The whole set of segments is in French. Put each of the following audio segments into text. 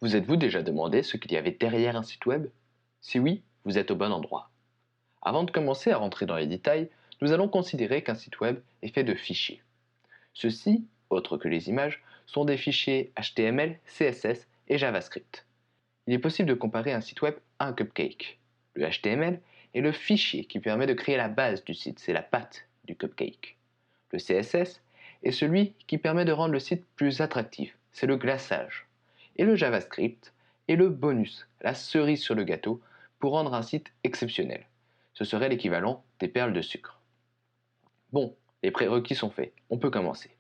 Vous êtes-vous déjà demandé ce qu'il y avait derrière un site web? Si oui, vous êtes au bon endroit. Avant de commencer à rentrer dans les détails, nous allons considérer qu'un site web est fait de fichiers. Ceux-ci, autres que les images, sont des fichiers HTML, CSS et JavaScript. Il est possible de comparer un site web à un cupcake. Le HTML est le fichier qui permet de créer la base du site, c'est la pâte du cupcake. Le CSS est celui qui permet de rendre le site plus attractif, c'est le glaçage. Et le JavaScript est le bonus, la cerise sur le gâteau, pour rendre un site exceptionnel. Ce serait l'équivalent des perles de sucre. Bon, les prérequis sont faits, on peut commencer.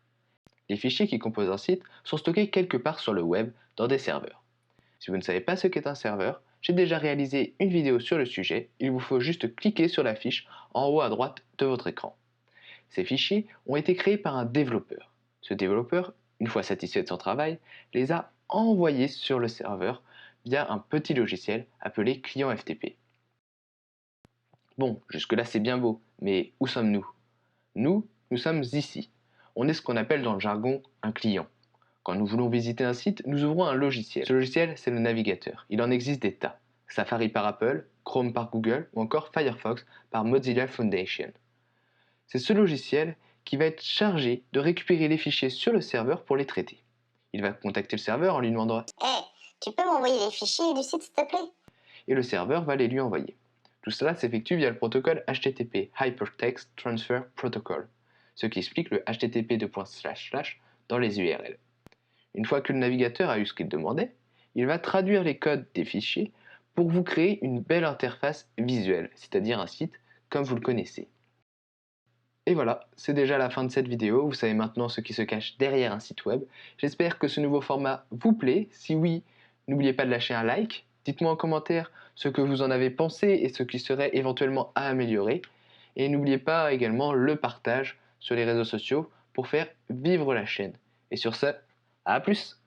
Les fichiers qui composent un site sont stockés quelque part sur le web dans des serveurs. Si vous ne savez pas ce qu'est un serveur, j'ai déjà réalisé une vidéo sur le sujet, il vous faut juste cliquer sur la fiche en haut à droite de votre écran. Ces fichiers ont été créés par un développeur. Ce développeur, une fois satisfait de son travail, les a envoyés sur le serveur via un petit logiciel appelé client FTP. Bon, jusque-là c'est bien beau, mais où sommes-nous? Nous sommes ici. On est ce qu'on appelle dans le jargon un client. Quand nous voulons visiter un site, nous ouvrons un logiciel. Ce logiciel, c'est le navigateur. Il en existe des tas. Safari par Apple, Chrome par Google ou encore Firefox par Mozilla Foundation. C'est ce logiciel qui va être chargé de récupérer les fichiers sur le serveur pour les traiter. Il va contacter le serveur en lui demandant Hey, tu peux m'envoyer les fichiers du site, s'il te plaît? et le serveur va les lui envoyer. Tout cela s'effectue via le protocole HTTP, Hypertext Transfer Protocol, ce qui explique le HTTP dans les URL. Une fois que le navigateur a eu ce qu'il demandait, il va traduire les codes des fichiers pour vous créer une belle interface visuelle, c'est-à-dire un site comme vous le connaissez. Et voilà, c'est déjà la fin de cette vidéo, vous savez maintenant ce qui se cache derrière un site web. J'espère que ce nouveau format vous plaît. Si oui, n'oubliez pas de lâcher un like. Dites-moi en commentaire ce que vous en avez pensé et ce qui serait éventuellement à améliorer. Et n'oubliez pas également le partage sur les réseaux sociaux pour faire vivre la chaîne. Et sur ce, à plus!